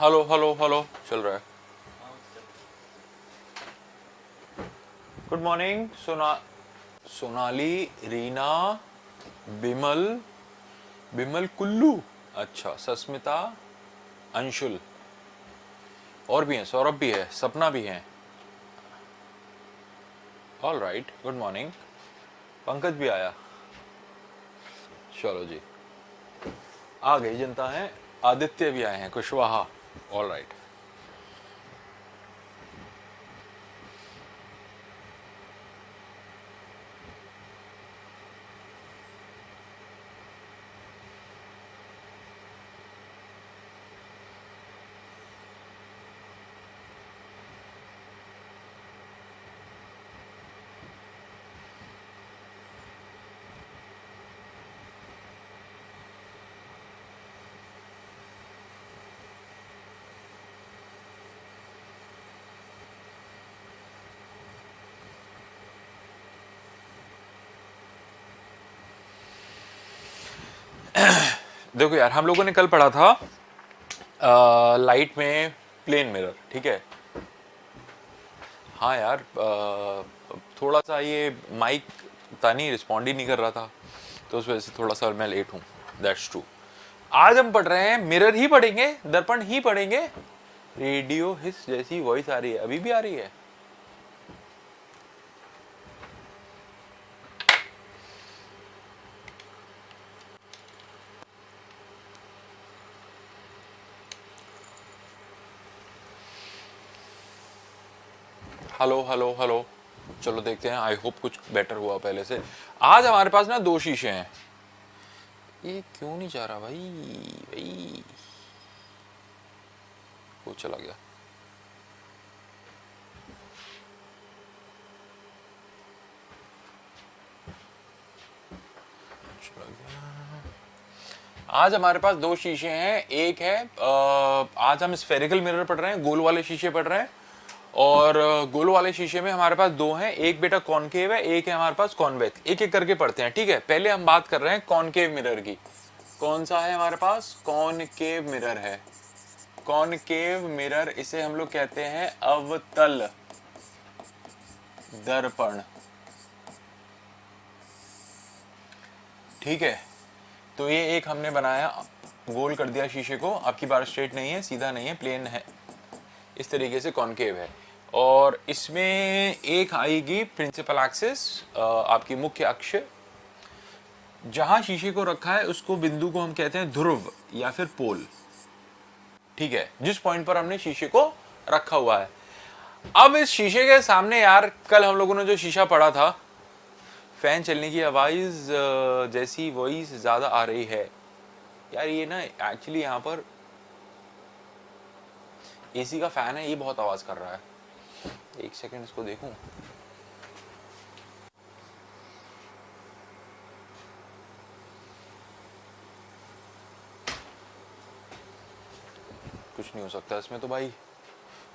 Hello hello hello चल रहा है। गुड मॉर्निंग सोनाली, रीना, बिमल, बिमल कुल्लू, अच्छा सस्मिता, अंशुल, और भी हैं, सौरभ भी है, सपना भी है। All right, good morning. Pankaj भी आया। चलो जी, आ गई जनता है। आदित्य भी आए हैं, कुशवाहा। All right. देखो यार, हम लोगों ने कल पढ़ा था लाइट में प्लेन मिरर, ठीक है। हाँ यार, थोड़ा सा ये माइक पता नहीं रिस्पॉन्ड ही नहीं कर रहा था, तो उस वजह से थोड़ा सा मैं लेट हूँ। That's true. आज हम पढ़ रहे हैं, मिरर ही पढ़ेंगे, दर्पण ही पढ़ेंगे। रेडियो हिस जैसी वॉइस आ रही है, अभी भी आ रही है। Hello hello hello. चलो देखते हैं, आई होप कुछ बेटर हुआ पहले से। आज हमारे पास ना 2 शीशे हैं। ये क्यों नहीं जा रहा भाई? भाई वो चला गया। चला गया। आज हमारे पास 2 शीशे हैं। एक है आज हम स्फेरिकल मिरर पढ़ रहे हैं, गोल वाले शीशे पढ़ रहे हैं। और गोल वाले शीशे में हमारे पास 2 हैं, एक बेटा कॉनकेव है, एक है हमारे पास कॉन्वेक्स। एक एक करके पढ़ते हैं, ठीक है। पहले हम बात कर रहे हैं कॉनकेव मिरर की। कौन सा है हमारे पास? कॉनकेव मिरर है। कॉनकेव मिरर, इसे हम लोग कहते हैं अवतल दर्पण, ठीक है। तो ये एक हमने बनाया, गोल कर दिया शीशे को। आपकी बार स्ट्रेट नहीं है, सीधा नहीं है, प्लेन है, इस तरीके से कॉनकेव है। और इसमें एक आएगी प्रिंसिपल एक्सिस, आपकी मुख्य अक्ष। जहां शीशे को रखा है उसको बिंदु को हम कहते हैं ध्रुव या फिर पोल, ठीक है, जिस पॉइंट पर हमने शीशे को रखा हुआ है। अब इस शीशे के सामने यार, कल हम लोगों ने जो शीशा पढ़ा था, फैन चलने की आवाज जैसी वॉइस ज्यादा आ रही है यार। ये ना एक्चुअली यहाँ पर एसी का फैन है, ये बहुत आवाज कर रहा है। एक सेकंड इसको देखूं। कुछ नहीं हो सकता इसमें तो भाई।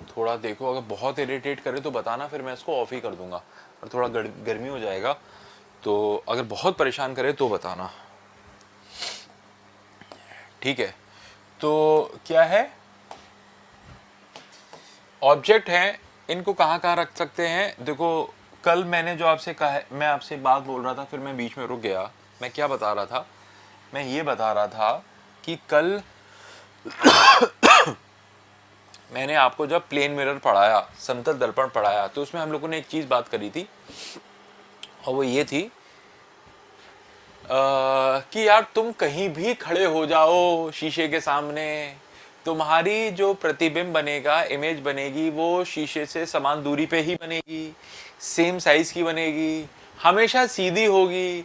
थोड़ा देखो, अगर बहुत इरिटेट करे तो बताना, फिर मैं इसको ऑफ ही कर दूंगा। और थोड़ा गर्मी हो जाएगा, तो अगर बहुत परेशान करे तो बताना, ठीक है। तो क्या है, ऑब्जेक्ट हैं, इनको कहाँ कहाँ रख सकते हैं। देखो, कल मैंने जो आपसे कहा है, मैं आपसे बात बोल रहा था, फिर मैं बीच में रुक गया। मैं क्या बता रहा था? मैं ये बता रहा था कि कल मैंने आपको जब प्लेन मिरर पढ़ाया, समतल दर्पण पढ़ाया, तो उसमें हम लोगों ने एक चीज बात करी थी, और वो ये थी कि यार तुम कहीं भी खड़े हो जाओ शीशे के सामने, तुम्हारी जो प्रतिबिंब बनेगा, इमेज बनेगी, वो शीशे से समान दूरी पे ही बनेगी, सेम साइज की बनेगी, हमेशा सीधी होगी,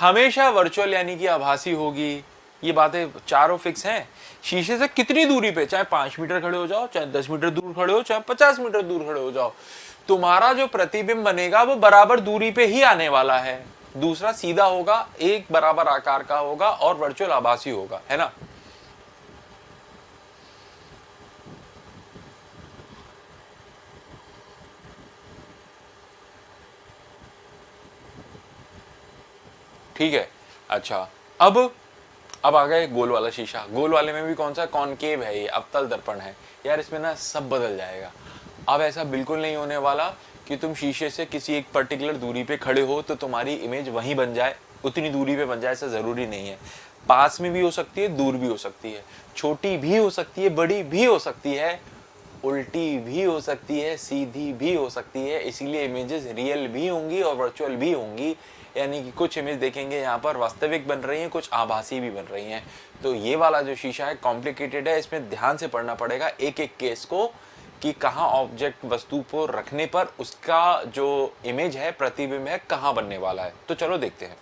हमेशा वर्चुअल यानी कि आभासी होगी। ये बातें चारों फिक्स हैं। शीशे से कितनी दूरी पे, चाहे 5 मीटर खड़े हो जाओ, चाहे 10 मीटर दूर खड़े हो, चाहे 50 मीटर दूर खड़े हो जाओ, तुम्हारा जो प्रतिबिंब बनेगा वो बराबर दूरी पे ही आने वाला है। दूसरा सीधा होगा, एक बराबर आकार का होगा, और वर्चुअल आभासी होगा, है ना। ठीक है। अच्छा, अब अब आ गए गोल वाला शीशा। गोल वाले में भी कौन सा कॉनकेव है, ये अवतल दर्पण है यार, इसमें ना सब बदल जाएगा। अब ऐसा बिल्कुल नहीं होने वाला कि तुम शीशे से किसी एक पर्टिकुलर दूरी पे खड़े हो तो तुम्हारी इमेज वहीं बन जाए, उतनी दूरी पे बन जाए, ऐसा ज़रूरी नहीं है। पास में भी हो सकती है, दूर भी हो सकती है, छोटी भी हो सकती है, बड़ी भी हो सकती है, उल्टी भी हो सकती है, सीधी भी हो सकती है। इसीलिए इमेजेस रियल भी होंगी और वर्चुअल भी होंगी, यानी कि कुछ इमेज देखेंगे यहाँ पर वास्तविक बन रही हैं, कुछ आभासी भी बन रही हैं। तो ये वाला जो शीशा है कॉम्प्लिकेटेड है, इसमें ध्यान से पढ़ना पड़ेगा एक एक केस को कि कहाँ ऑब्जेक्ट वस्तु को रखने पर उसका जो इमेज है, प्रतिबिंब है, कहाँ बनने वाला है। तो चलो देखते हैं।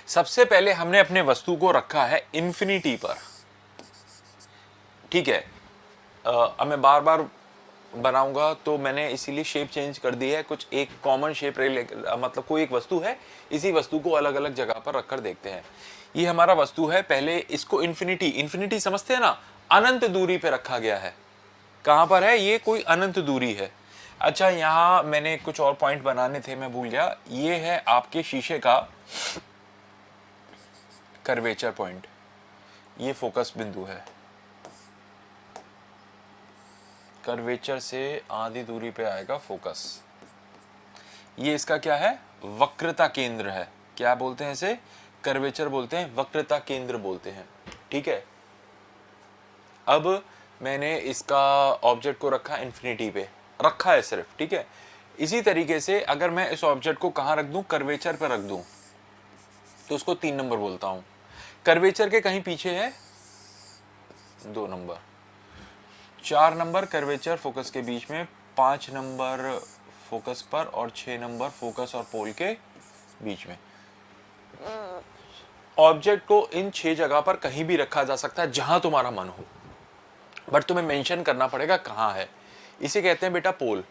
सबसे पहले हमने अपने वस्तु को रखा है इन्फिनिटी पर, ठीक है। अब मैं बार बार बनाऊंगा तो मैंने इसीलिए शेप चेंज कर दी है, कुछ एक कॉमन शेप मतलब कोई एक वस्तु है, इसी वस्तु को अलग अलग जगह पर रखकर देखते हैं। ये हमारा वस्तु है, पहले इसको इन्फिनिटी, इन्फिनिटी समझते हैं ना, अनंत दूरी पे रखा गया है। कहां पर है ये, कोई अनंत दूरी है। अच्छा, यहां मैंने कुछ और पॉइंट बनाने थे, मैं भूल गया। ये है आपके शीशे का कर्वेचर पॉइंट, ये फोकस बिंदु है। कर्वेचर से आधी दूरी पे आएगा फोकस। ये इसका क्या है, वक्रता केंद्र है। क्या बोलते हैं इसे, कर्वेचर बोलते हैं, वक्रता केंद्र बोलते हैं, ठीक है। अब मैंने इसका ऑब्जेक्ट को रखा इन्फिनिटी पे, रखा है सिर्फ, ठीक है। इसी तरीके से अगर मैं इस ऑब्जेक्ट को कहाँ रख दूं, कर्वेचर पर रख दूं, तो उसको 3 नंबर बोलता हूं। कर्वेचर के कहीं पीछे है 2 नंबर, 4 नंबर कर्वेचर फोकस के बीच में, 5 नंबर फोकस पर और 6 नंबर फोकस और पोल के बीच में। ऑब्जेक्ट को इन 6 जगह पर कहीं भी रखा जा सकता है जहां तुम्हारा मन हो, बट तुम्हें मेंशन करना पड़ेगा कहां है। इसे कहते हैं बेटा पोल।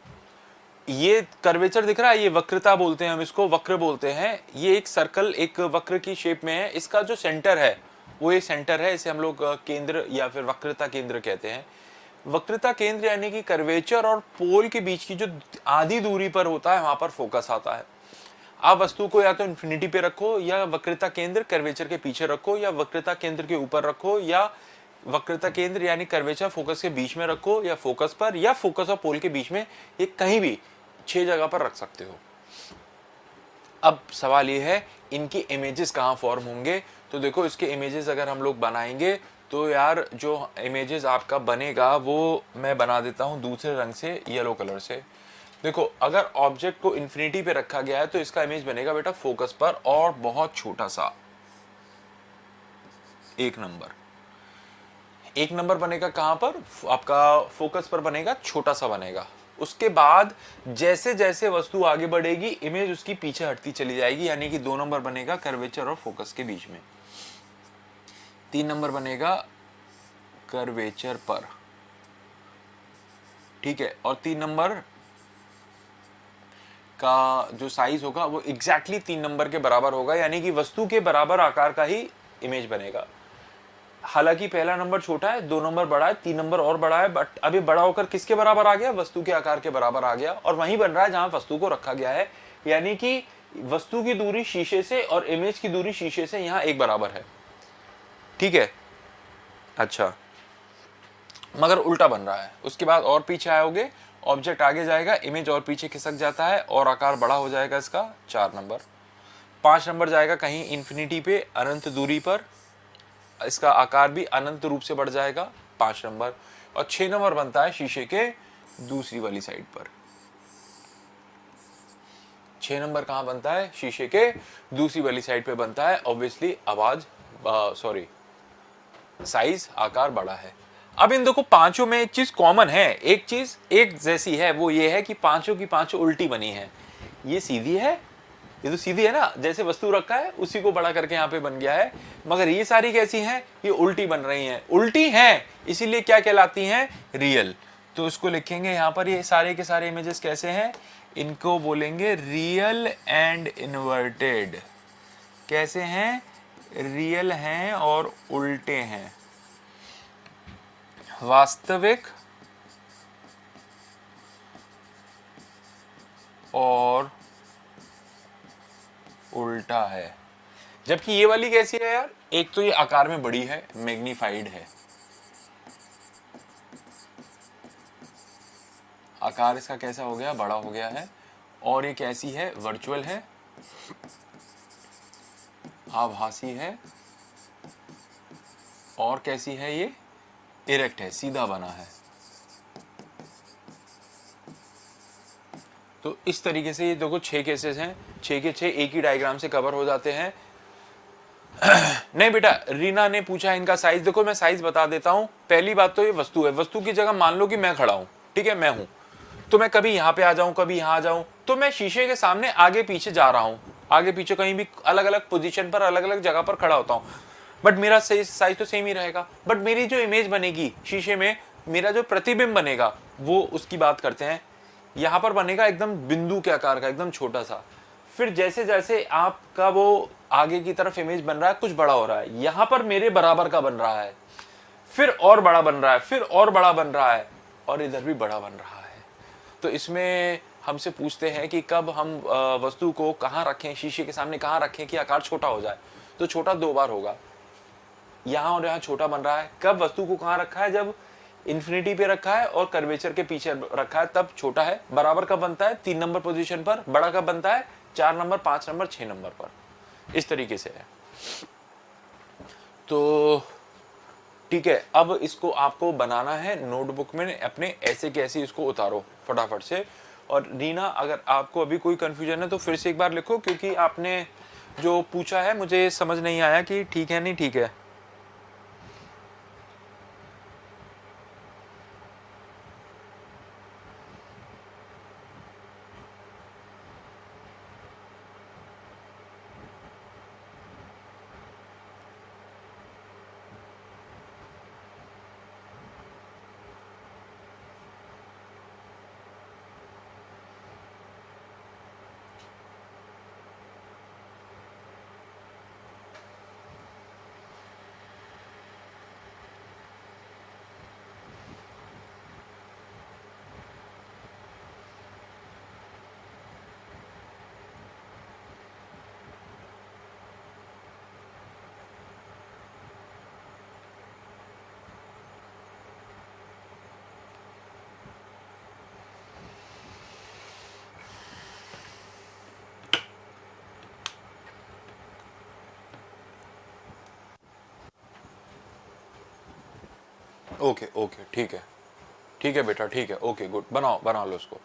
ये कर्वेचर दिख रहा है, ये वक्रता बोलते हैं, हम इसको वक्र बोलते हैं। ये एक सर्कल, एक वक्र की शेप में है, इसका जो सेंटर है वो ये सेंटर है, इसे हम लोग केंद्र या फिर वक्रता केंद्र कहते हैं। वक्रता केंद्र यानी कि कर्वेचर और पोल के बीच की जो आधी दूरी पर होता है वहां पर फोकस आता है। आप वस्तु को या तो इन्फिनिटी पे रखो, या वक्रता केंद्र कर्वेचर के पीछे रखो, या वक्रता केंद्र के ऊपर रखो, या वक्रता केंद्र यानी कर्वेचर फोकस के बीच में रखो, या फोकस पर, या फोकस और पोल के बीच में, ये कहीं भी 6 जगह पर रख सकते हो। अब सवाल ये है इनकी इमेजेस कहाँ फॉर्म होंगे। तो देखो, इसके इमेजेस अगर हम लोग बनाएंगे तो यार जो इमेजेस आपका बनेगा वो मैं बना देता हूँ दूसरे रंग से, येलो कलर से। देखो, अगर ऑब्जेक्ट को इन्फिनिटी पे रखा गया है तो इसका इमेज बनेगा बेटा फोकस पर, और बहुत छोटा सा 1 नंबर। 1 नंबर बनेगा कहां पर, आपका फोकस पर बनेगा, छोटा सा बनेगा। उसके बाद जैसे जैसे वस्तु आगे बढ़ेगी इमेज उसकी पीछे हटती चली जाएगी, यानी कि 2 नंबर बनेगा कर्वेचर और फोकस के बीच में, 3 नंबर बनेगा कर्वेचर पर, ठीक है। और 3 नंबर का जो साइज होगा वो एग्जैक्टली 3 नंबर के बराबर होगा, यानी कि वस्तु के बराबर आकार का ही इमेज बनेगा। हालांकि पहला नंबर छोटा है, 2 नंबर बड़ा है, 3 नंबर और बड़ा है, बट अभी बड़ा होकर किसके बराबर आ गया, वस्तु के आकार के बराबर आ गया, और वहीं बन रहा है जहां वस्तु को रखा गया है। यानी कि वस्तु की दूरी शीशे से और इमेज की दूरी शीशे से यहां एक बराबर है, ठीक है। अच्छा, मगर उल्टा बन रहा है। उसके बाद और पीछे आओगे, ऑब्जेक्ट आगे जाएगा, इमेज और पीछे खिसक जाता है और आकार बड़ा हो जाएगा इसका, 4 नंबर। 5 नंबर जाएगा कहीं इन्फिनिटी पे, अनंत दूरी पर, इसका आकार भी अनंत रूप से बढ़ जाएगा, 5 नंबर। और 6 नंबर बनता है शीशे के दूसरी वाली साइड पर। 6 नंबर कहां बनता है, शीशे के दूसरी वाली साइड पे बनता है। ऑब्वियसली आवाज साइज, आकार बड़ा है। अब इन देखो पांचों में एक चीज कॉमन है, एक चीज एक जैसी है, वो ये है कि पांचों की पांचों उल्टी बनी है। ये सीधी है, ये तो सीधी है ना, जैसे वस्तु रखा है उसी को बड़ा करके यहाँ पे बन गया है। मगर ये सारी कैसी हैं, ये उल्टी बन रही हैं। उल्टी हैं इसीलिए क्या कहलाती हैं, रियल। तो इसको लिखेंगे यहाँ पर, ये सारे के सारे इमेजेस कैसे हैं, इनको बोलेंगे रियल एंड इन्वर्टेड। कैसे हैं, रियल हैं और उल्टे हैं, वास्तविक और उल्टा है। जबकि ये वाली कैसी है यार, एक तो ये आकार में बड़ी है, मैग्नीफाइड है, आकार इसका कैसा हो गया, बड़ा हो गया है, और ये कैसी है, वर्चुअल है, आभासी है, और कैसी है ये, इरेक्ट है, सीधा बना है। तो इस तरीके से ये देखो 6 केसेस हैं, 6 के 6 एक ही डायग्राम से कवर हो जाते हैं। नहीं बेटा, रीना ने पूछा इनका साइज, देखो मैं साइज बता देता हूं। पहली बात तो ये वस्तु है, वस्तु की जगह मान लो कि मैं खड़ा हूं, ठीक है, मैं हूं, तो मैं कभी यहां पे आ जाऊं, कभी यहां आ जाऊं, तो मैं शीशे के सामने आगे पीछे जा रहा हूं, आगे पीछे कहीं भी अलग अलग पोजीशन पर, अलग अलग जगह पर खड़ा होता हूं, बट मेरा साइज तो सेम ही रहेगा। बट मेरी जो इमेज बनेगी शीशे में, मेरा जो प्रतिबिंब बनेगा, वो उसकी बात करते हैं। यहां पर बनेगा एकदम बिंदु के आकार का, एकदम छोटा सा। फिर जैसे जैसे आपका वो आगे की तरफ इमेज बन रहा है, कुछ बड़ा हो रहा है, यहां पर मेरे बराबर का बन रहा है, फिर और बड़ा बन रहा है, फिर और बड़ा बन रहा है, और इधर भी बड़ा बन रहा है। तो इसमें हमसे पूछते हैं कि कब हम वस्तु को कहाँ रखें, शीशे के सामने कहाँ रखें कि आकार छोटा हो जाए। तो छोटा 2 बार होगा, यहाँ और यहाँ छोटा बन रहा है। कब वस्तु को कहाँ रखा है, जब इन्फिनिटी पे रखा है और कर्वेचर के पीछे रखा है, तब छोटा है। बराबर कब बनता है, 3 नंबर पोजीशन पर। बड़ा कब बनता है, 4 नंबर, 5 नंबर, 6 नंबर पर। इस तरीके से है। तो ठीक है, अब इसको आपको बनाना है नोटबुक में अपने, ऐसे कैसे इसको उतारो फटाफट से। और रीना, अगर आपको अभी कोई कंफ्यूजन है तो फिर से एक बार लिखो, क्योंकि आपने जो पूछा है मुझे समझ नहीं आया कि ठीक है नहीं ठीक है। ओके ओके, ठीक है बेटा, ठीक है, ओके गुड, बनाओ बना लो उसको।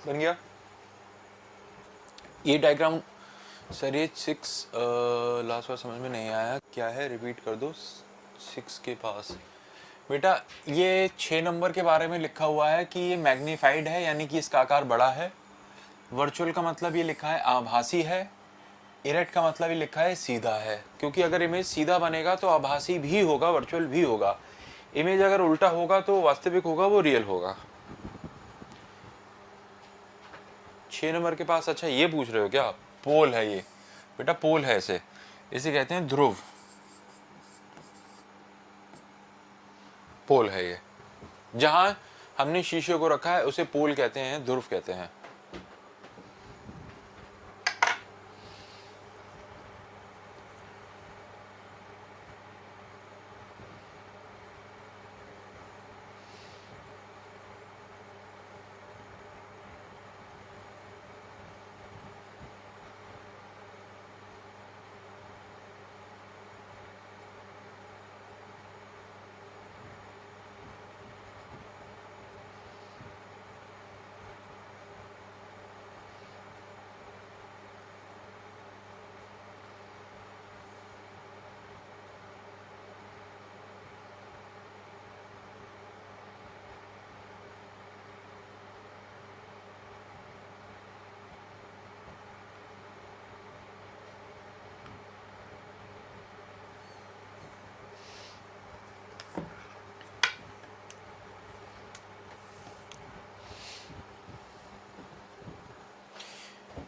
बन गया ये डायग्राम। सर ये 6 लास्ट बार समझ में नहीं आया क्या है, रिपीट कर दो। 6 के पास बेटा ये 6 नंबर के बारे में लिखा हुआ है कि ये मैग्नीफाइड है, यानी कि इसका आकार बड़ा है। वर्चुअल का मतलब ये लिखा है आभासी है। इरेक्ट का मतलब ये लिखा है सीधा है, क्योंकि अगर इमेज सीधा बनेगा तो आभासी भी होगा, वर्चुअल भी होगा। इमेज अगर उल्टा होगा तो वास्तविक होगा, वो रियल होगा। 6 नंबर के पास, अच्छा ये पूछ रहे हो क्या? पोल है ये बेटा, पोल है इसे, इसे कहते हैं ध्रुव। पोल है ये, जहां हमने शीशे को रखा है उसे पोल कहते हैं, ध्रुव कहते हैं।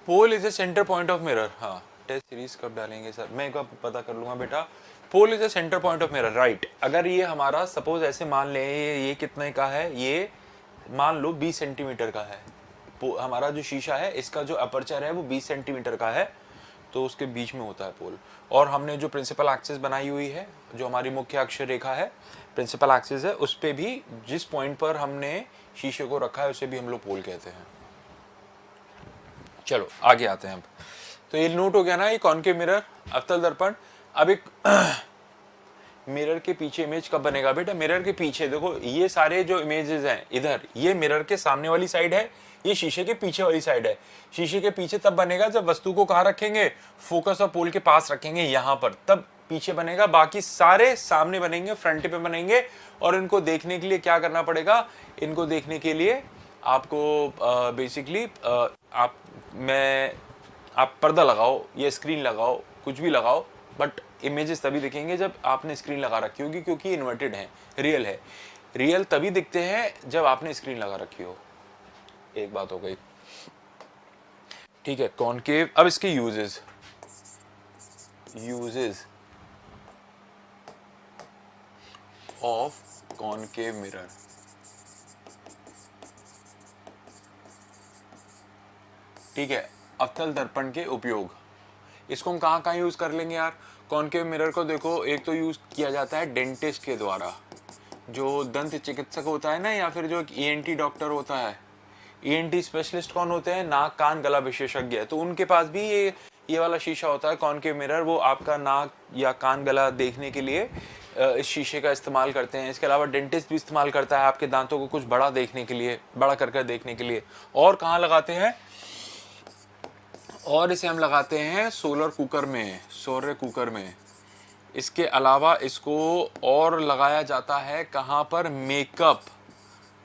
Pole is a centre point of mirror. हाँ, टेस्ट सीरीज कब डालेंगे सर? मैं एक बार पता कर लूंगा बेटा। Pole is a centre point of mirror, right. अगर ये हमारा सपोज ऐसे मान ले, ये कितने का है, ये मान लो 20 सेंटीमीटर का है। हमारा जो शीशा है इसका जो अपर्चर है वो 20 सेंटीमीटर का है, तो उसके बीच में होता है पोल। और हमने जो प्रिंसिपल एक्सिस बनाई हुई है, जो हमारी मुख्य अक्षर रेखा है, प्रिंसिपल एक्सिस है, उस पे भी जिस पॉइंट पर हमने शीशे को रखा है उसे भी हम लोग पोल कहते हैं। चलो आगे आते हैं अब। तो ये नोट हो गया ना, ये कॉनकेव मिरर, अवतल दर्पण। अब एक मिरर के पीछे इमेज कब बनेगा बेटा? मिरर के पीछे देखो, ये सारे जो इमेजेस हैं इधर, ये मिरर के सामने वाली साइड है, ये शीशे के पीछे वाली साइड है। शीशे के पीछे तब बनेगा जब वस्तु को कहाँ रखेंगे? फोकस और पोल के पास रखेंगे, यहाँ पर, तब पीछे बनेगा। बाकी सारे सामने बनेंगे, फ्रंट पे बनेंगे। और इनको देखने के लिए क्या करना पड़ेगा? इनको देखने के लिए आपको बेसिकली आप पर्दा लगाओ या स्क्रीन लगाओ, कुछ भी लगाओ, बट इमेजेस तभी दिखेंगे जब आपने स्क्रीन लगा रखी होगी, क्योंकि इन्वर्टेड है, रियल है। रियल तभी दिखते हैं जब आपने स्क्रीन लगा रखी हो। एक बात हो गई, ठीक है। कॉनकेव, अब इसके यूजेस ऑफ कॉनकेव मिरर। ठीक है, अवतल दर्पण के उपयोग, इसको हम कहाँ कहाँ यूज कर लेंगे यार? कॉनकेव मिरर को देखो, एक तो यूज किया जाता है डेंटिस्ट के द्वारा, जो दंत चिकित्सक होता है ना, या फिर जो एक ईएनटी डॉक्टर होता है। ईएनटी स्पेशलिस्ट कौन होते हैं? नाक कान गला विशेषज्ञ। तो उनके पास भी ये वाला शीशा होता है कॉनकेव मिरर, वो आपका नाक या कान गला देखने के लिए इस शीशे का इस्तेमाल करते हैं। इसके अलावा डेंटिस्ट भी इस्तेमाल करता है आपके दांतों को कुछ बड़ा देखने के लिए, बड़ा कर देखने के लिए। और कहाँ लगाते हैं? और इसे हम लगाते हैं सोलर कुकर में, सौर कुकर में। इसके अलावा इसको और लगाया जाता है कहाँ पर? मेकअप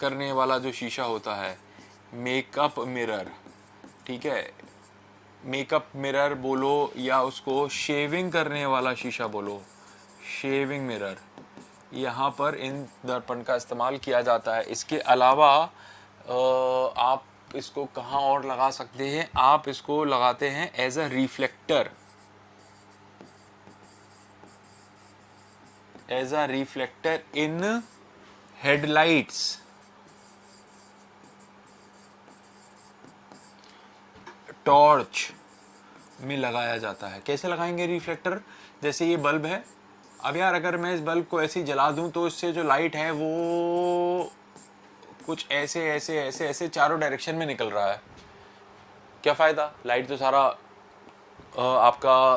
करने वाला जो शीशा होता है, मेकअप मिरर। ठीक है, मेकअप मिरर बोलो या उसको शेविंग करने वाला शीशा बोलो, शेविंग मिरर। यहाँ पर इन दर्पण का इस्तेमाल किया जाता है। इसके अलावा आप इसको कहाँ और लगा सकते हैं? आप इसको लगाते हैं as a reflector, in headlights. Torch में लगाया जाता है। कैसे लगाएंगे रिफ्लेक्टर? जैसे ये बल्ब है, अब यार अगर मैं इस बल्ब को ऐसे ही जला दूं तो इससे जो लाइट है वो कुछ ऐसे ऐसे ऐसे ऐसे चारों डायरेक्शन में निकल रहा है, क्या फ़ायदा? लाइट तो सारा आपका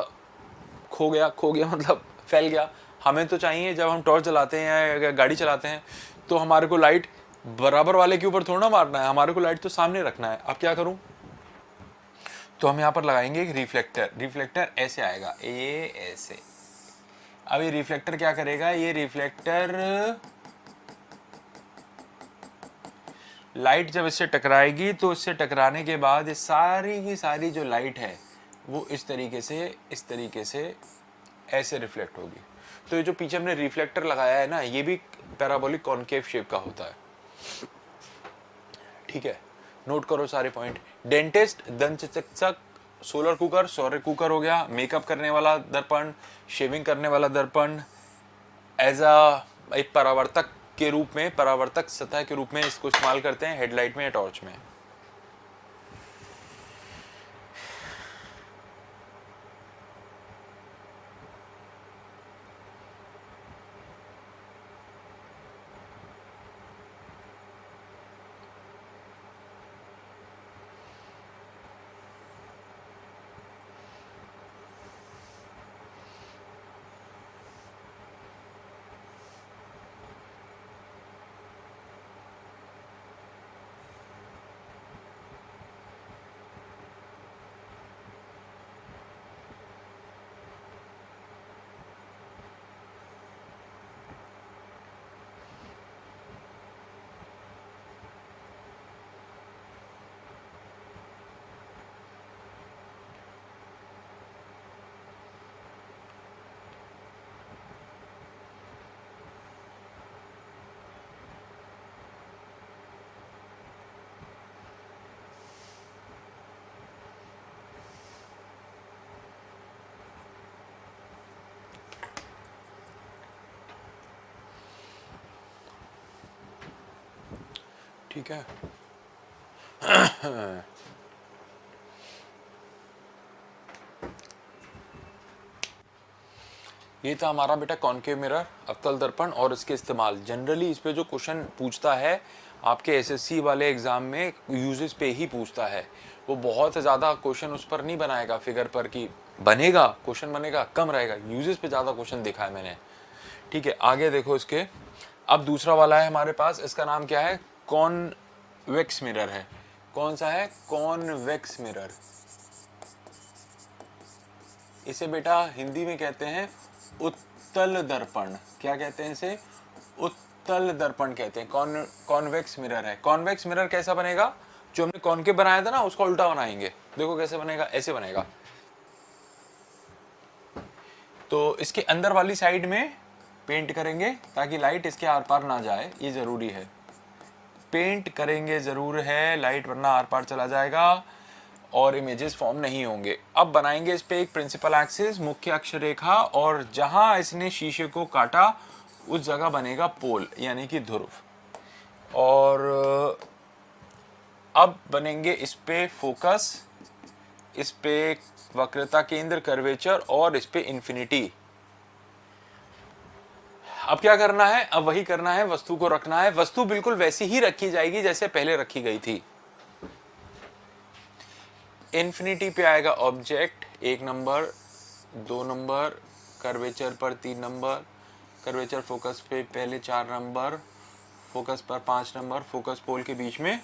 खो गया मतलब फैल गया। हमें तो चाहिए जब हम टॉर्च जलाते हैं या गाड़ी चलाते हैं तो हमारे को लाइट बराबर वाले के ऊपर थोड़ा ना मारना है, हमारे को लाइट तो सामने रखना है। अब क्या करूं? तो हम यहाँ पर लगाएंगे एक रिफ्लेक्टर। रिफ्लेक्टर ऐसे आएगा, ये ऐसे। अब ये रिफ्लेक्टर क्या करेगा, ये रिफ्लेक्टर लाइट जब इससे टकराएगी तो इससे टकराने के बाद ये सारी की सारी जो लाइट है वो इस तरीके से ऐसे रिफ्लेक्ट होगी। तो ये जो पीछे हमने रिफ्लेक्टर लगाया है ना, ये भी पैराबोलिक कॉनकेव शेप का होता है। ठीक है, नोट करो सारे पॉइंट। डेंटिस्ट, दंत चिकित्सक, सोलर कुकर, सौर कुकर हो गया, मेकअप करने वाला दर्पण, शेविंग करने वाला दर्पण, एज अ एक परावर्तक के रूप में, परावर्तक सतह के रूप में इसको इस्तेमाल करते हैं हेडलाइट में या टॉर्च में। ठीक है। ये था हमारा बेटा कॉनकेव मिरर, अवतल दर्पण और इसके इस्तेमाल। जनरली इस पे जो क्वेश्चन पूछता है आपके एसएससी वाले एग्जाम में, यूजेस पे ही पूछता है। वो बहुत ज़्यादा क्वेश्चन उस पर नहीं बनाएगा, फिगर पर कि बनेगा, क्वेश्चन बनेगा कम रहेगा। यूजेस पे ज़्यादा क्वेश्चन देखा है मैंने। ठीक है, आगे देखो इसके। अब दूसरा वाला है हमारे पास, इसका नाम क्या है, कॉन्वेक्स मिरर है। कौन सा है, कॉन्वेक्स मिरर। इसे बेटा हिंदी में कहते हैं उत्तल दर्पण। क्या कहते हैं इसे, उत्तल दर्पण कहते हैं। कॉन्वेक्स मिरर है। कॉन्वेक्स मिरर कैसा बनेगा, जो हमने कॉनकेव बनाया था ना उसका उल्टा बनाएंगे। देखो कैसे बनेगा, ऐसे बनेगा। तो इसके अंदर वाली साइड में पेंट करेंगे ताकि लाइट इसके आर पार ना जाए, ये जरूरी है। पेंट करेंगे जरूर है, लाइट वरना आर पार चला जाएगा और इमेजेस फॉर्म नहीं होंगे। अब बनाएंगे इस पे एक प्रिंसिपल एक्सिस, मुख्य अक्ष रेखा, और जहां इसने शीशे को काटा उस जगह बनेगा पोल यानी कि ध्रुव। और अब बनेंगे इस पे फोकस, इस पे वक्रता केंद्र कर्वेचर और इस पे इंफिनिटी। अब क्या करना है, अब वही करना है, वस्तु को रखना है। वस्तु बिल्कुल वैसी ही रखी जाएगी जैसे पहले रखी गई थी। इन्फिनिटी पे आएगा ऑब्जेक्ट 1 नंबर, 2 नंबर, कर्वेचर पर 3 नंबर, कर्वेचर फोकस पे पहले 4 नंबर, फोकस पर 5 नंबर, फोकस पोल के बीच में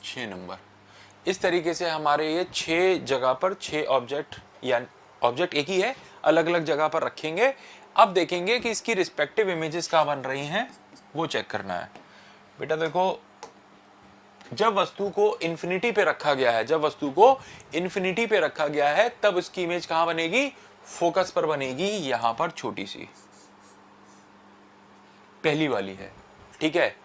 6 नंबर। इस तरीके से हमारे ये 6 जगह पर 6 ऑब्जेक्ट, या ऑब्जेक्ट एक ही है, अलग अलग जगह पर रखेंगे। अब देखेंगे कि इसकी रिस्पेक्टिव इमेजेस कहाँ बन रही हैं, वो चेक करना है। बेटा देखो, जब वस्तु को इन्फिनिटी पे रखा गया है, जब वस्तु को इन्फिनिटी पे रखा गया है, तब उसकी इमेज कहां बनेगी, फोकस पर बनेगी, यहां पर छोटी सी, पहली वाली है। ठीक है,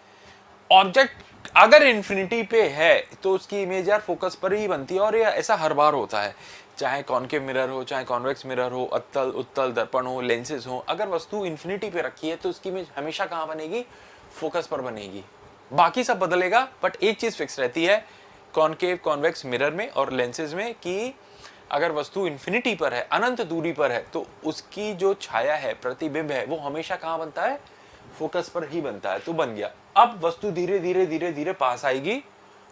ऑब्जेक्ट अगर इन्फिनिटी पे है तो उसकी इमेज यार फोकस पर ही बनती है, और ये ऐसा हर बार होता है, चाहे कॉनकेव मिरर हो, चाहे कॉन्वेक्स मिरर हो, अत्तल उत्तल दर्पण हो, लेंसेज हो। अगर वस्तु इन्फिनिटी पे रखी है तो उसकी इमेज हमेशा कहां बनेगी, फोकस पर बनेगी। बाकी सब बदलेगा, बट एक चीज फिक्स रहती है कॉनकेव कॉन्वेक्स मिरर में और लेंसेज में, कि अगर वस्तु इन्फिनिटी पर है, अनंत दूरी पर है, तो उसकी जो छाया है, प्रतिबिंब है, वो हमेशा कहां बनता है, फोकस पर ही बनता है। तो बन गया। अब वस्तु धीरे धीरे धीरे धीरे पास आएगी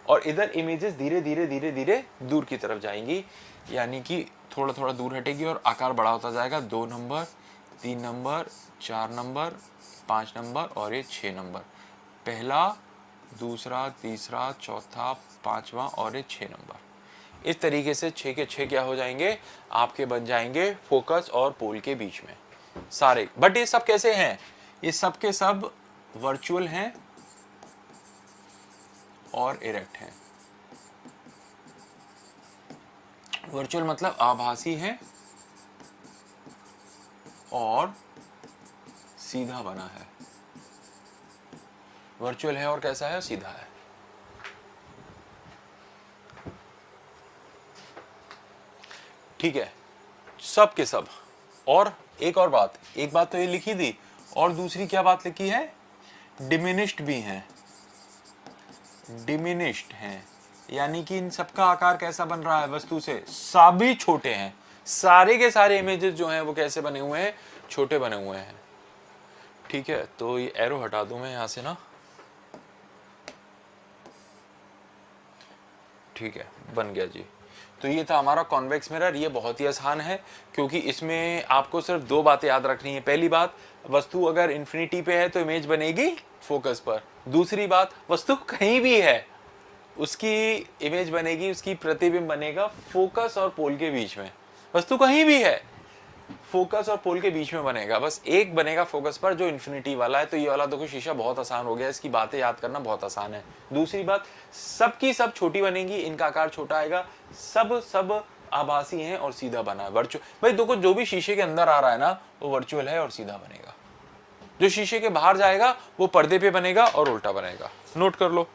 और इधर इमेजेस धीरे धीरे धीरे धीरे दूर की तरफ जाएंगी, यानी कि थोड़ा थोड़ा दूर हटेगी और आकार बड़ा होता जाएगा। 2 नंबर, 3 नंबर, 4 नंबर, 5 नंबर और ये 6 नंबर। पहला, दूसरा, तीसरा, चौथा, पांचवा और ये 6 नंबर। इस तरीके से 6 के 6 क्या हो जाएंगे, आपके बन जाएंगे फोकस और पोल के बीच में सारे। बट ये सब कैसे हैं, ये सब के सब वर्चुअल हैं और इरेक्ट हैं। वर्चुअल मतलब आभासी है और सीधा बना है। वर्चुअल है और कैसा है, सीधा है। ठीक है, सब के सब। और एक और बात, एक बात तो ये लिखी थी, और दूसरी क्या बात लिखी है, डिमिनिश्ड भी हैं। डिमिनिश्ड हैं यानी कि इन सबका आकार कैसा बन रहा है वस्तु से, सभी छोटे हैं। सारे के सारे इमेजेस जो हैं वो कैसे बने हुए हैं, छोटे बने हुए हैं। ठीक है, तो ये एरो हटा दूं मैं यहां से ना। ठीक है, बन गया जी। तो ये था हमारा कॉन्वेक्स मिरर। ये बहुत ही आसान है क्योंकि इसमें आपको सिर्फ दो बातें याद रखनी है। पहली बात, वस्तु अगर इन्फिनिटी पे है तो इमेज बनेगी फोकस पर। दूसरी बात, वस्तु कहीं भी है उसकी इमेज बनेगी, उसकी प्रतिबिंब बनेगा फोकस और पोल के बीच में। वस्तु कहीं भी है, फोकस और पोल के बीच में बनेगा, बस एक बनेगा फोकस पर जो इन्फिनिटी वाला है। तो ये वाला देखो शीशा बहुत आसान हो गया, इसकी बातें याद करना बहुत आसान है। दूसरी बात, सबकी सब छोटी बनेगी, इनका आकार छोटा आएगा, सब सब आभासी हैं और सीधा बना है। वर्चुअल भाई देखो, जो भी शीशे के अंदर आ रहा है ना वो वर्चुअल है और सीधा बनेगा। जो शीशे के बाहर जाएगा वो पर्दे पे बनेगा और उल्टा बनेगा। नोट कर लो।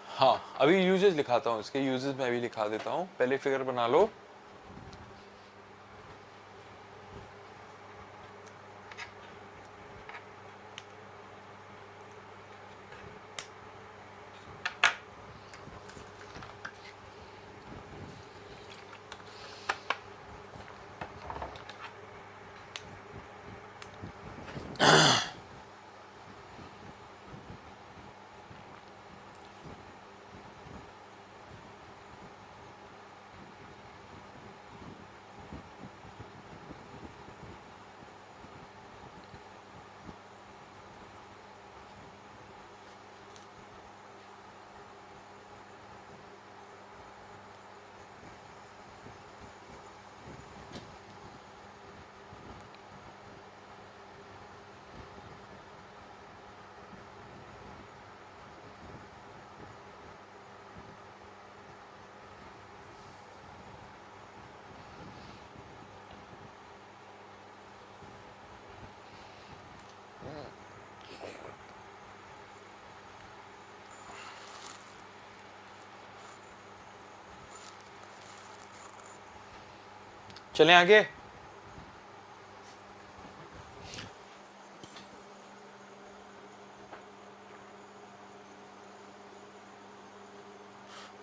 हाँ, अभी यूजेस लिखाता हूँ, इसके यूजेस मैं अभी लिखा देता हूँ। पहले फिगर बना लो। चलें आगे।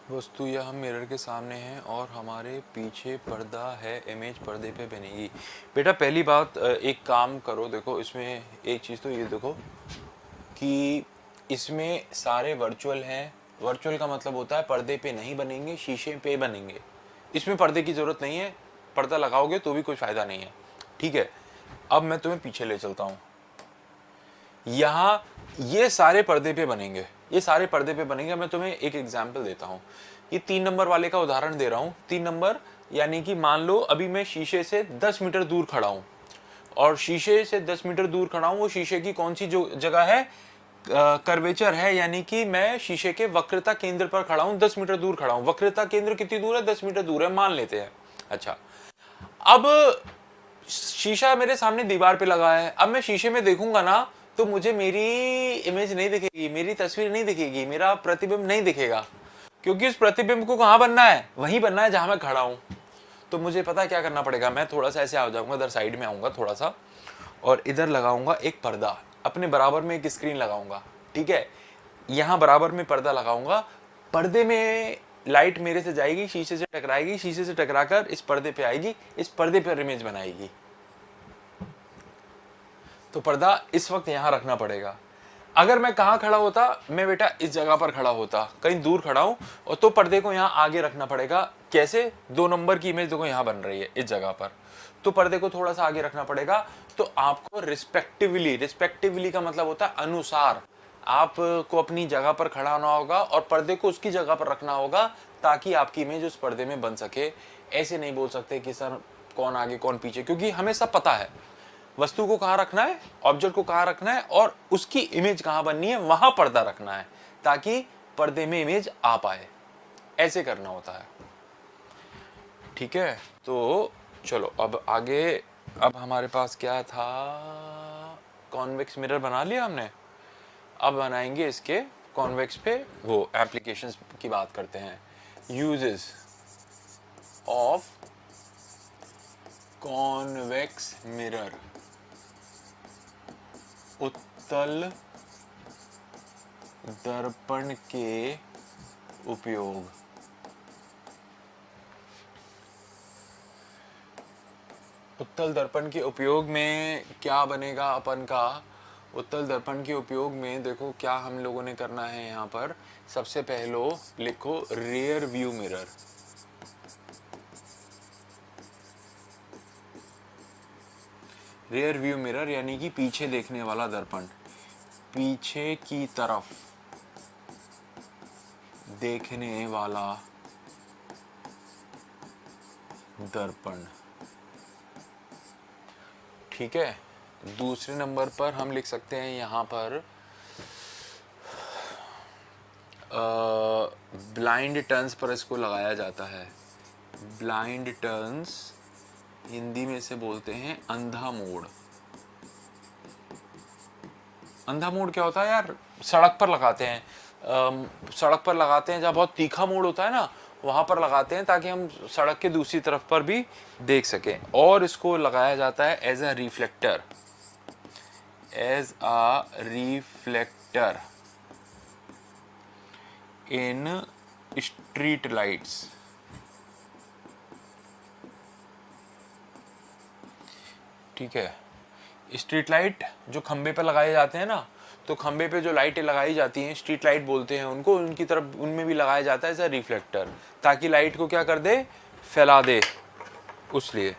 वस्तु या हम मिरर के सामने हैं और हमारे पीछे पर्दा है, इमेज पर्दे पे बनेगी। बेटा पहली बात, एक काम करो, देखो इसमें एक चीज़ तो ये देखो कि इसमें सारे वर्चुअल हैं। वर्चुअल का मतलब होता है पर्दे पे नहीं बनेंगे, शीशे पे बनेंगे। इसमें पर्दे की ज़रूरत नहीं है, पर्दा लगाओगे तो भी कोई फ़ायदा नहीं है। ठीक है, अब मैं तुम्हें पीछे ले चलता हूँ। यहाँ ये सारे पर्दे पे बनेंगे, ये सारे पर्दे पे बनेंगे। मैं तुम्हें एक एग्जांपल देता हूँ। ये 3 नंबर वाले का उदाहरण दे रहा हूँ। 3 नंबर यानी कि मान लो अभी मैं शीशे से 10 मीटर दूर खड़ा हूँ, और शीशे से 10 मीटर दूर खड़ा हूँ। वो शीशे की कौन सी जो जगह है, कर्वेचर है, यानी कि मैं शीशे के वक्रता केंद्र पर खड़ा हूँ, 10 मीटर दूर खड़ा हूँ। वक्रता केंद्र कितनी दूर है, 10 मीटर दूर है, मान लेते हैं। अच्छा, अब शीशा मेरे सामने दीवार पे लगा है। अब मैं शीशे में देखूंगा ना, तो मुझे मेरी इमेज नहीं दिखेगी, मेरी तस्वीर नहीं दिखेगी, मेरा प्रतिबिंब नहीं दिखेगा, क्योंकि उस प्रतिबिंब को कहाँ बनना है, वहीं बनना है जहां मैं खड़ा हूं। तो मुझे पता है क्या करना पड़ेगा, मैं थोड़ा सा ऐसे आ जाऊंगा, इधर साइड में आऊंगा थोड़ा सा, और इधर लगाऊंगा एक पर्दा, अपने बराबर में एक स्क्रीन लगाऊंगा, ठीक है। यहाँ बराबर में पर्दा लगाऊंगा, पर्दे में लाइट मेरे से जाएगी, शीशे से टकराएगी, शीशे से टकराकर इस पर्दे पे आएगी, इस पर्दे पर इमेज बनाएगी। तो पर्दा इस वक्त यहां रखना पड़ेगा। अगर मैं कहां खड़ा होता, मैं बेटा इस जगह पर खड़ा होता, कहीं दूर खड़ा हूं, और तो पर्दे को यहां आगे रखना पड़ेगा। कैसे, 2 नंबर की इमेज देखो यहां बन रही है इस जगह पर, तो पर्दे को थोड़ा सा आगे रखना पड़ेगा। तो आपको रिस्पेक्टिवली, रिस्पेक्टिवली का मतलब होता है अनुसार, आपको अपनी जगह पर खड़ा होना होगा और पर्दे को उसकी जगह पर रखना होगा, ताकि आपकी इमेज उस पर्दे में बन सके। ऐसे नहीं बोल सकते कि सर कौन आगे कौन पीछे, क्योंकि हमें सब पता है वस्तु को कहाँ रखना है, ऑब्जेक्ट को कहाँ रखना है, और उसकी इमेज कहाँ बननी है, वहां पर्दा रखना है, ताकि पर्दे में इमेज आ पाए। ऐसे करना होता है, ठीक है। तो चलो अब आगे, अब हमारे पास क्या था, कॉन्वेक्स मिरर बना लिया हमने। अब बनाएंगे इसके कॉन्वेक्स पे वो एप्लीकेशंस की बात करते हैं। यूजेस ऑफ कॉन्वेक्स मिरर, उत्तल दर्पण के उपयोग। उत्तल दर्पण के उपयोग में क्या बनेगा अपन का, उत्तल दर्पण के उपयोग में देखो क्या हम लोगों ने करना है। यहाँ पर सबसे पहले लिखो rear view mirror. Rear view mirror यानी कि पीछे देखने वाला दर्पण, पीछे की तरफ देखने वाला दर्पण, ठीक है। दूसरे नंबर पर हम लिख सकते हैं यहाँ पर ब्लाइंड टर्न्स पर इसको लगाया जाता है। ब्लाइंड टर्न्स हिंदी में से बोलते हैं अंधा मोड़। अंधा मोड़ क्या होता है यार, सड़क पर लगाते हैं, सड़क पर लगाते हैं जहाँ बहुत तीखा मोड़ होता है ना, वहां पर लगाते हैं ताकि हम सड़क के दूसरी तरफ पर भी देख सकें। और इसको लगाया जाता है as a reflector, as a reflector in street lights. ठीक है, स्ट्रीट लाइट जो खंबे पे लगाए जाते हैं ना, तो खंबे पे जो लाइटें लगाई जाती हैं स्ट्रीट लाइट बोलते हैं उनको, उनकी तरफ उनमें भी लगाया जाता है एज अ रिफ्लेक्टर, ताकि लाइट को क्या कर दे, फैला दे, उसलिए।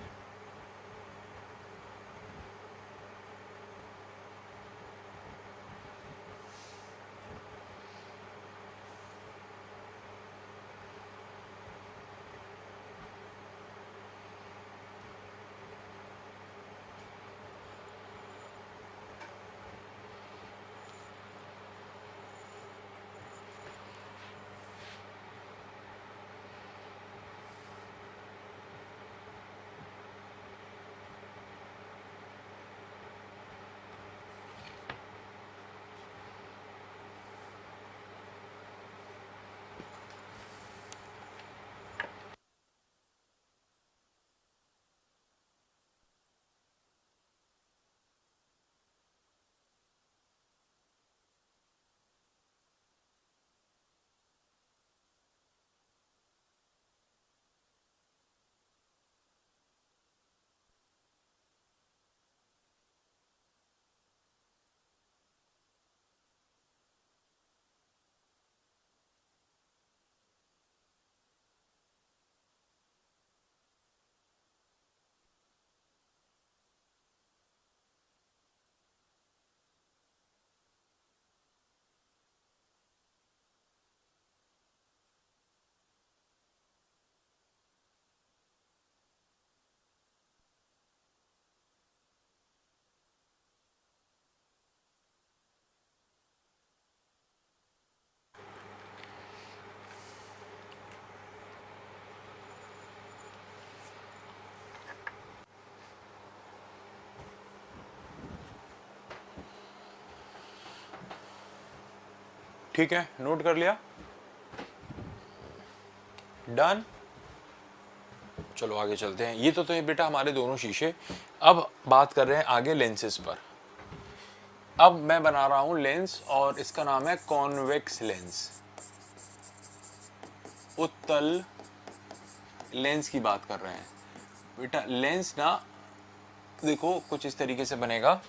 ठीक है, नोट कर लिया, डन। चलो आगे चलते हैं। ये तो थे बेटा हमारे दोनों शीशे। अब बात कर रहे हैं आगे लेंसेज पर। अब मैं बना रहा हूं लेंस और इसका नाम है कॉन्वेक्स लेंस। उत्तल लेंस की बात कर रहे हैं बेटा। लेंस ना देखो कुछ इस तरीके से बनेगा।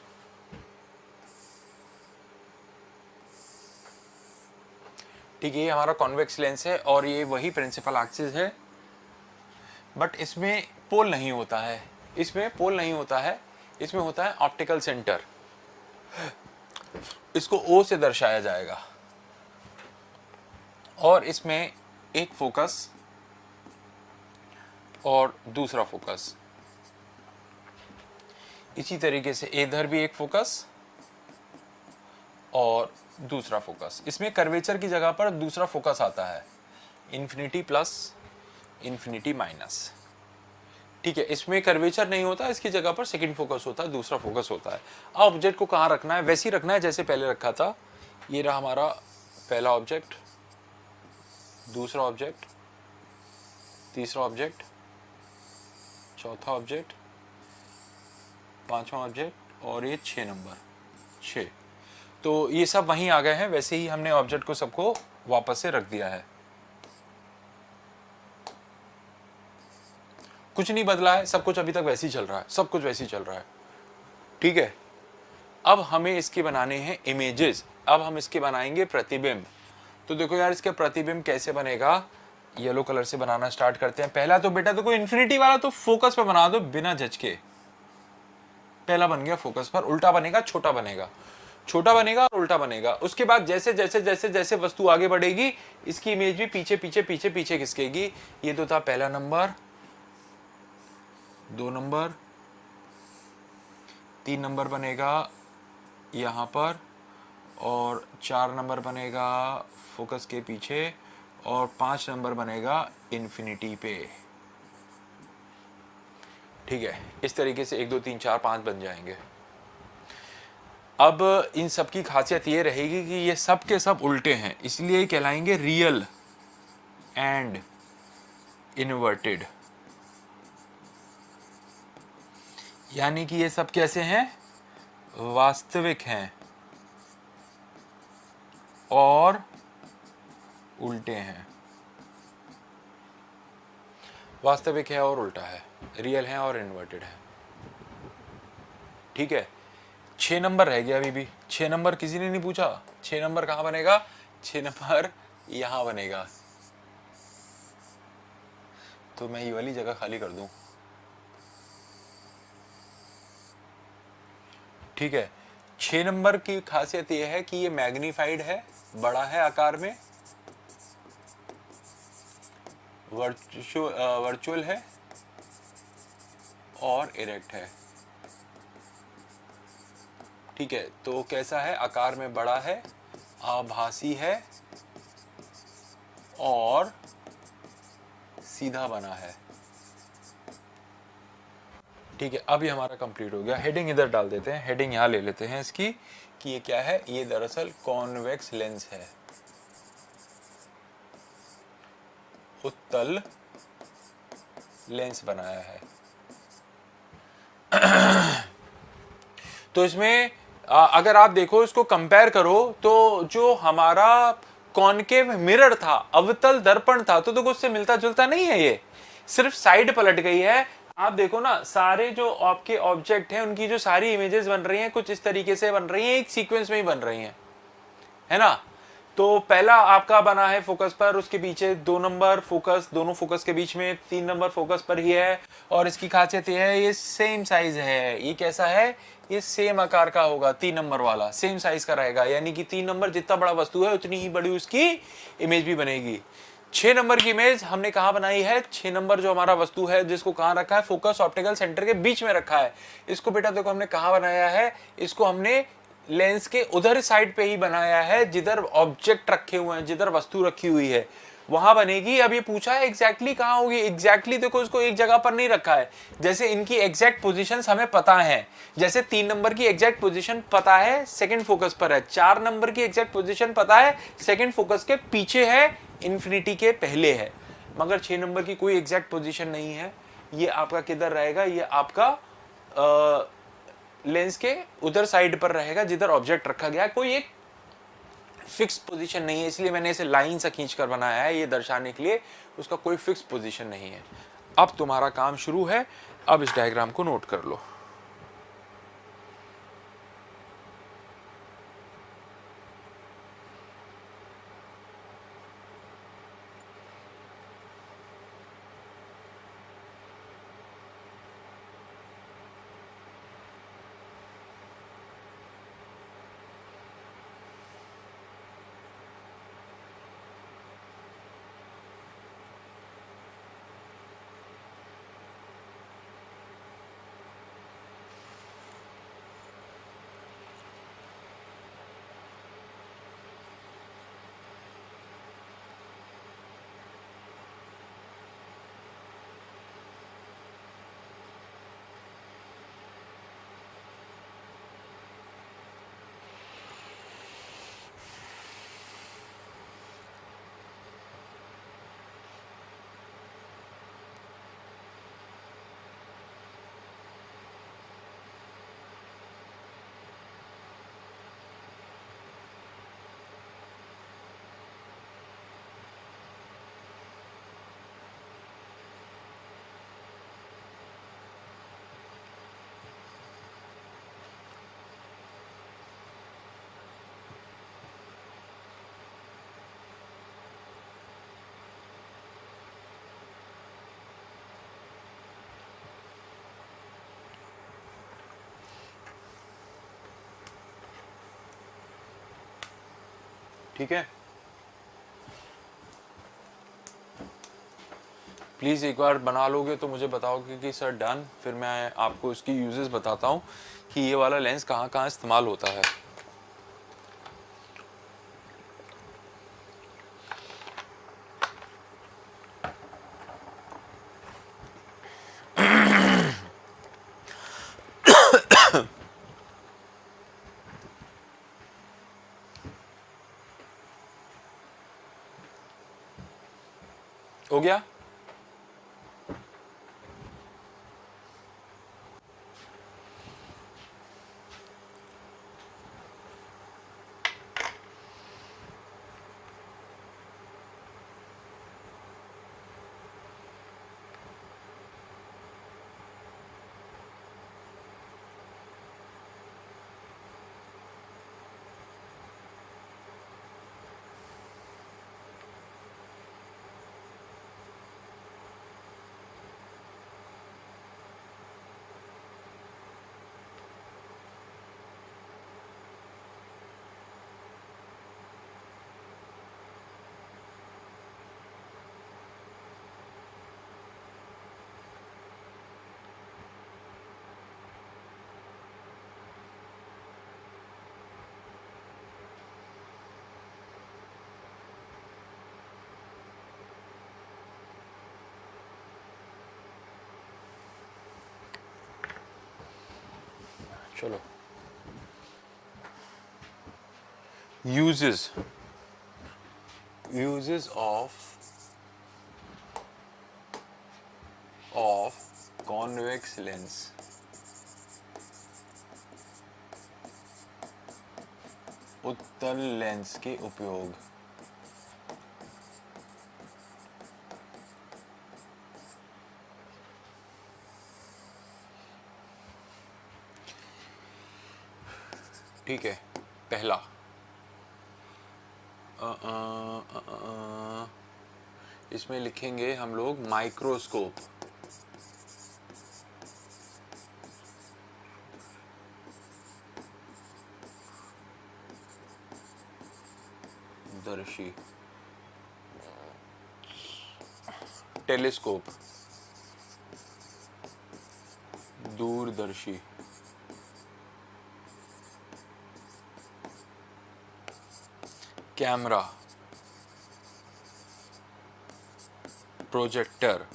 ठीक है, ये हमारा कॉन्वेक्स लेंस है और ये वही प्रिंसिपल एक्सिस है, बट इसमें पोल नहीं होता है। इसमें पोल नहीं होता है, इसमें होता है ऑप्टिकल सेंटर। इसको O से दर्शाया जाएगा और इसमें एक फोकस और दूसरा फोकस। इसी तरीके से इधर भी एक फोकस और दूसरा फोकस। इसमें कर्वेचर की जगह पर दूसरा फोकस आता है, इन्फिनिटी प्लस इन्फिनिटी माइनस। ठीक है, इसमें कर्वेचर नहीं होता, इसकी जगह पर सेकंड फोकस होता है, दूसरा फोकस होता है। अब ऑब्जेक्ट को कहाँ रखना है, वैसे ही रखना है जैसे पहले रखा था। ये रहा हमारा पहला ऑब्जेक्ट, दूसरा ऑब्जेक्ट, तीसरा ऑब्जेक्ट, चौथा ऑब्जेक्ट, पांचवा ऑब्जेक्ट और ये 6 नंबर 6। तो ये सब वहीं आ गए हैं, वैसे ही हमने ऑब्जेक्ट को सबको वापस से रख दिया है। कुछ नहीं बदला है, सब कुछ अभी तक वैसे ही चल रहा है, सब कुछ वैसे ही चल रहा है। ठीक है, अब हमें इसके बनाने हैं इमेजेस। अब हम इसके बनाएंगे प्रतिबिंब। तो देखो यार, इसके प्रतिबिंब कैसे बनेगा, येलो कलर से बनाना स्टार्ट करते हैं। पहला तो बेटा देखो इन्फिनिटी वाला तो फोकस पे बना दो बिना झच के। पहला बन गया फोकस पर, उल्टा बनेगा छोटा बनेगा, छोटा बनेगा और उल्टा बनेगा। उसके बाद जैसे जैसे जैसे जैसे वस्तु आगे बढ़ेगी, इसकी इमेज भी पीछे पीछे पीछे पीछे खिसकेगी। ये तो था पहला नंबर, 2 नंबर, 3 नंबर बनेगा यहाँ पर और 4 नंबर बनेगा फोकस के पीछे और 5 नंबर बनेगा इन्फिनिटी पे। ठीक है, इस तरीके से 1 2 3 4 5 बन जाएंगे। अब इन सब की खासियत ये रहेगी कि ये सब के सब उल्टे हैं, इसलिए ये कहलाएंगे रियल एंड इन्वर्टेड। यानी कि ये सब कैसे हैं, वास्तविक हैं और उल्टे हैं। वास्तविक है और उल्टा है, रियल है और इन्वर्टेड है। ठीक है, 6 नंबर रह गया अभी भी। 6 नंबर किसी ने नहीं पूछा, 6 नंबर कहाँ बनेगा, 6 नंबर यहाँ बनेगा। तो मैं ये वाली जगह खाली कर दूं। ठीक है, 6 नंबर की खासियत यह है कि ये मैग्नीफाइड है, बड़ा है आकार में, वर्चुअल है और इरेक्ट है। ठीक है, तो कैसा है, आकार में बड़ा है, आभासी है और सीधा बना है। ठीक है, अब ये हमारा कंप्लीट हो गया। हेडिंग इधर डाल देते हैं, हेडिंग यहाँ ले लेते हैं इसकी कि ये क्या है, ये दरअसल कॉन्वेक्स लेंस है, उत्तल लेंस बनाया है। तो इसमें अगर आप देखो, इसको कंपेयर करो, तो जो हमारा कॉनकेव मिरर था, अवतल दर्पण था, तो देखो उससे मिलता जुलता नहीं है, ये सिर्फ साइड पलट गई है। आप देखो ना, सारे जो आपके ऑब्जेक्ट हैं उनकी जो सारी इमेजेस बन रही हैं कुछ इस तरीके से बन रही हैं, एक सीक्वेंस में ही बन रही हैं, है ना। तो पहला आपका बना है फोकस पर, उसके पीछे 2 नंबर फोकस, दोनों फोकस के बीच में 3 नंबर फोकस पर ही है। और इसकी खासियत ये है, ये सेम साइज है। ये कैसा है, ये सेम आकार का होगा, 3 नंबर वाला सेम साइज का रहेगा, यानी कि 3 नंबर जितना बड़ा वस्तु है उतनी ही बड़ी उसकी इमेज भी बनेगी। 6 नंबर की इमेज हमने कहाँ बनाई है, 6 नंबर जो हमारा वस्तु है जिसको कहाँ रखा है, फोकस ऑप्टिकल सेंटर के बीच में रखा है। इसको बेटा देखो हमने कहाँ बनाया है, इसको हमने लेंस के उधर साइड पे ही बनाया है जिधर ऑब्जेक्ट रखे हुए हैं, जिधर वस्तु रखी हुई है। वहां बनेगी। अब ये पूछा है एग्जैक्टली कहाँ होगी, एग्जैक्टली देखो इसको एक जगह पर नहीं रखा है, जैसे इनकी एग्जैक्ट पोजीशंस हमें पता है, जैसे 3 नंबर की एग्जैक्ट पोजीशन पता है सेकंड फोकस पर है, 4 नंबर की एग्जैक्ट पोजीशन पता है सेकंड फोकस के पीछे है, इन्फिनिटी के पहले है, मगर 6 नंबर की कोई एग्जैक्ट पोजीशन नहीं है। ये आपका किधर रहेगा, ये आपका लेंस के उधर साइड पर रहेगा जिधर ऑब्जेक्ट रखा गया, कोई एक फिक्स पोजीशन नहीं है, इसलिए मैंने इसे लाइन से खींच कर बनाया है ये दर्शाने के लिए उसका कोई फिक्स पोजीशन नहीं है। अब तुम्हारा काम शुरू है, अब इस डायग्राम को नोट कर लो। ठीक है, प्लीज़ एक बार बना लोगे तो मुझे बताओगे कि सर डन, फिर मैं आपको इसकी यूजेस बताता हूँ कि ये वाला लेंस कहाँ कहाँ इस्तेमाल होता है। हो गया? चलो, uses of convex lens। उत्तल लेंस के उपयोग। ठीक है, पहला इसमें लिखेंगे हम लोग माइक्रोस्कोप। दर्शी, टेलीस्कोप दूरदर्शी, कैमरा प्रोजेक्टर,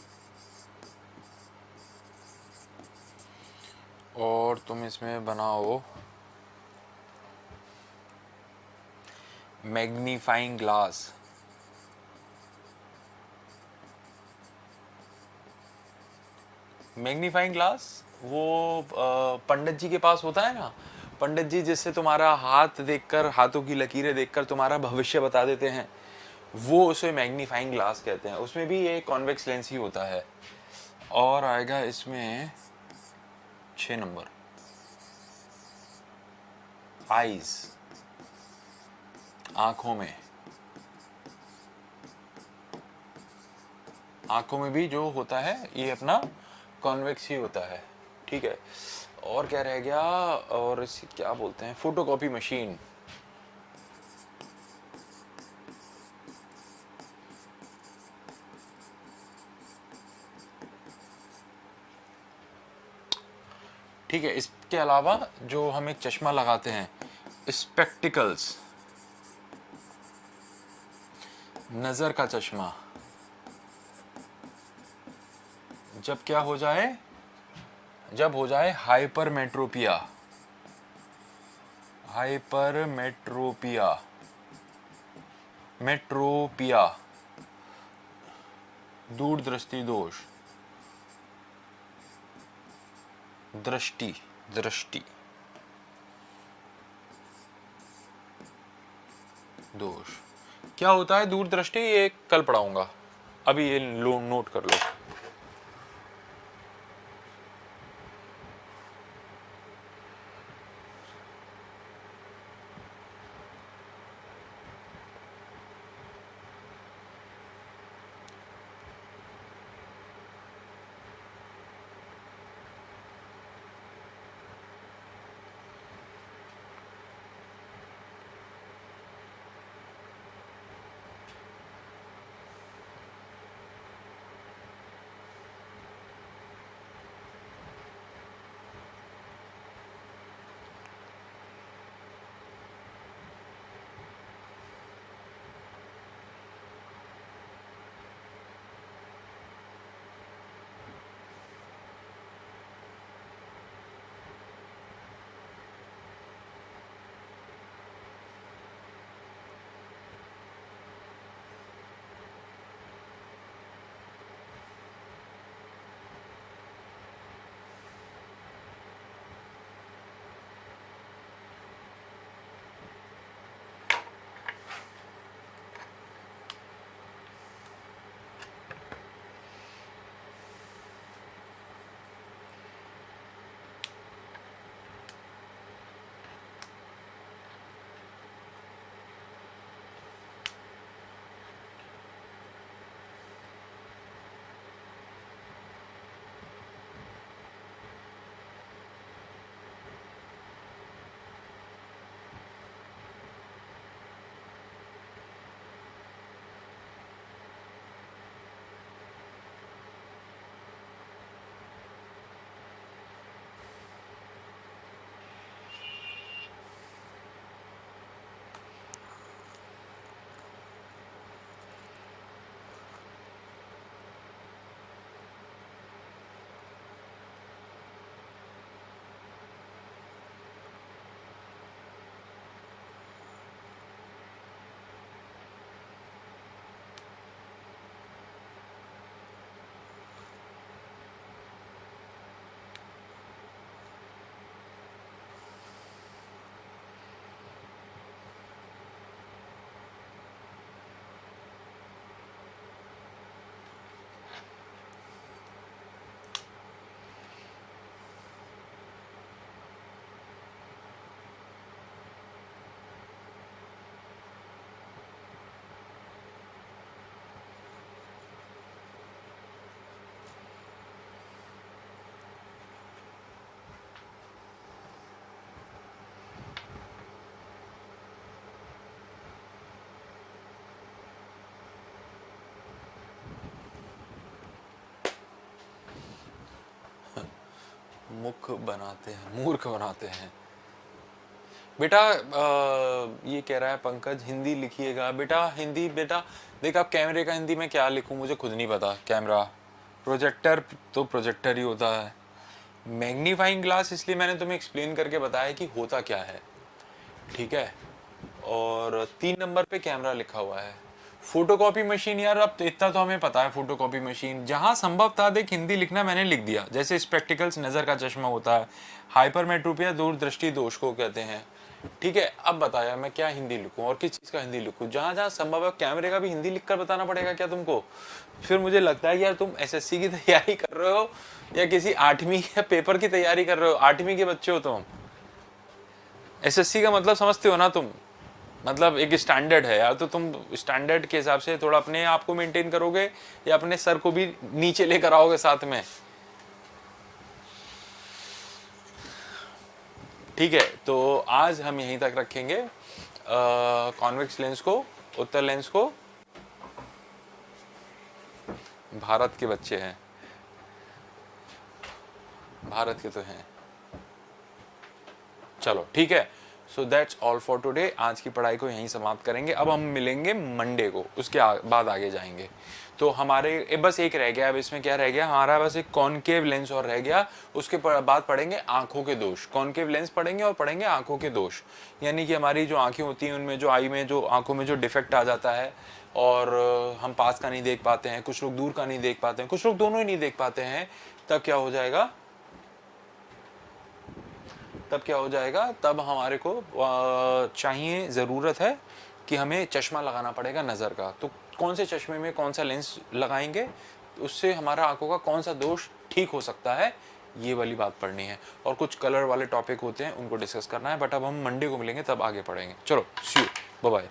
और तुम इसमें बनाओ मैग्नीफाइंग ग्लास। मैग्नीफाइंग ग्लास वो पंडित जी के पास होता है ना, पंडित जी जिससे तुम्हारा हाथ देखकर, हाथों की लकीरें देखकर तुम्हारा भविष्य बता देते हैं, वो उसे मैग्नीफाइंग ग्लास कहते हैं। उसमें भी ये कॉन्वेक्स लेंस ही होता है। और आएगा इसमें 6 नंबर, आईज, आंखों में। आंखों में भी जो होता है ये अपना कॉन्वेक्स ही होता है, ठीक है। और क्या रह गया, और इसे क्या बोलते हैं, फोटोकॉपी मशीन। ठीक है, इसके अलावा जो हम एक चश्मा लगाते हैं, स्पेक्टिकल्स, नजर का चश्मा। जब क्या हो जाए, जब हो जाए हाइपरमेट्रोपिया, हाइपरमेट्रोपिया, मेट्रोपिया, दूरदृष्टि दोष, दृष्टि, दृष्टि दोष। क्या होता है दूरदृष्टि, ये कल पढ़ाऊंगा, अभी ये लो नोट कर लो। मुख बनाते हैं, मूर्ख बनाते हैं। बेटा ये कह रहा है पंकज हिंदी लिखिएगा। बेटा हिंदी, बेटा देख अब कैमरे का हिंदी में क्या लिखूं मुझे खुद नहीं पता। कैमरा, प्रोजेक्टर तो प्रोजेक्टर ही होता है। मैग्नीफाइंग ग्लास इसलिए मैंने तुम्हें एक्सप्लेन करके बताया कि होता क्या है, ठीक है। और 3 नंबर पे कैमरा लिखा हुआ है। फोटोकॉपी मशीन, यार अब तो इतना तो हमें पता है, फोटोकॉपी मशीन जहाँ संभव था देख हिंदी लिखना मैंने लिख दिया। जैसे स्पेक्टिकल्स नज़र का चश्मा होता है, हाइपरमेट्रोपिया दूरदृष्टि दोष को कहते हैं, ठीक है। अब बताया मैं क्या हिंदी लिखूं और किस चीज़ का हिंदी लिखूं, जहाँ जहाँ संभव है। कैमरे का भी हिंदी लिखकर बताना पड़ेगा क्या तुमको? फिर मुझे लगता है कि यार तुम एसएससी की तैयारी कर रहे हो या किसी 8वीं के पेपर की तैयारी कर रहे हो। 8वीं के बच्चे हो तुम। एसएससी का मतलब समझते हो ना तुम, मतलब एक स्टैंडर्ड है यार। तो तुम स्टैंडर्ड के हिसाब से थोड़ा अपने आप को मेंटेन करोगे या अपने सर को भी नीचे लेकर आओगे साथ में, ठीक है। तो आज हम यहीं तक रखेंगे कॉन्वेक्स लेंस को, उत्तल लेंस को। भारत के बच्चे हैं, भारत के तो हैं। चलो ठीक है, so that's all for today. आज की पढ़ाई को यहीं समाप्त करेंगे। अब हम मिलेंगे मंडे को, उसके बाद आगे जाएंगे। तो हमारे बस एक रह गया। अब इसमें क्या रह गया हमारा? बस एक कॉनकेव लेंस और रह गया। उसके बाद पढ़ेंगे आंखों के दोष। कॉनकेव लेंस पढ़ेंगे और पढ़ेंगे आंखों के दोष, यानी कि हमारी जो आंखें होती हैं उनमें जो आई में जो आंखों में जो डिफेक्ट आ जाता है और हम पास का नहीं देख पाते हैं, कुछ लोग दूर का नहीं देख पाते हैं, कुछ लोग दोनों ही नहीं देख पाते हैं। तब क्या हो जाएगा? तब हमारे को चाहिए, ज़रूरत है कि हमें चश्मा लगाना पड़ेगा नज़र का। तो कौन से चश्मे में कौन सा लेंस लगाएंगे, उससे हमारा आंखों का कौन सा दोष ठीक हो सकता है, ये वाली बात पढ़नी है। और कुछ कलर वाले टॉपिक होते हैं उनको डिस्कस करना है। बट अब हम मंडे को मिलेंगे, तब आगे पढ़ेंगे। चलो सी यू, बाय बाय।